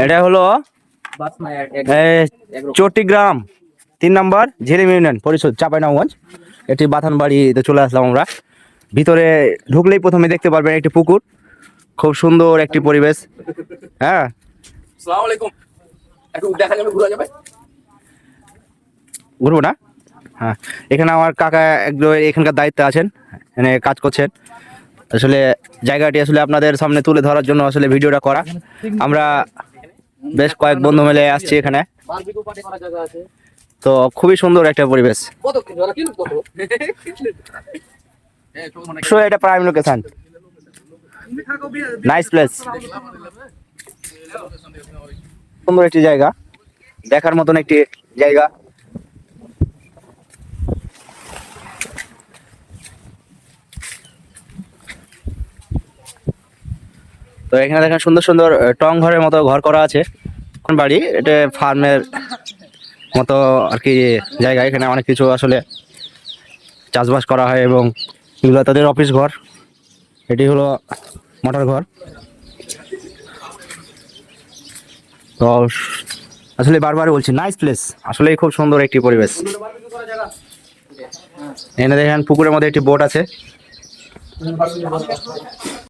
এটা হলো চট্টগ্রাম 3 নম্বর ঝিলিম ইউনিয়ন পরিষদ চাঁপাইনবাবগঞ্জ। এটি বাথানবাড়িতে চলে আসলাম আমরা। ভিতরে ঢুকলেই প্রথমে দেখতে পারবেন একটি পুকুর, খুব সুন্দর একটি পরিবেশ। হ্যাঁ, আসসালামু আলাইকুম। একটু দেখা যাবে, ঘোরা যাবে, ঘুরবো না? হ্যাঁ, এখানে আমার কাকা একজন এখানকার দায়িত্বে আছেন, এখানে কাজ করছেন। আসলে জায়গাটি আসলে আপনাদের সামনে তুলে ধরার জন্য আসলে ভিডিওটা করা। আমরা বেশ কয়েক বন্ধু মিলে আসছি এখানে, তো খুবই সুন্দর একটা পরিবেশ। এটা প্রাইম লোকেশন, নাইস প্লেস, সুন্দর একটি জায়গা, দেখার মতন একটি জায়গা। তো এখানে দেখেন সুন্দর সুন্দর টং ঘরের মতো ঘর করা আছে। বাড়ি এটা ফার্মের মতো আর কি জায়গা। এখানে অনেক কিছু আসলে চাষবাস করা হয় এবং এগুলো তাদের অফিস ঘর। এটি হলো মোটর ঘর। তো আসলে বারবার বলছি নাইস প্লেস, আসলে খুব সুন্দর একটি পরিবেশ। এখানে দেখেন পুকুরের মধ্যে একটি বোট আছে।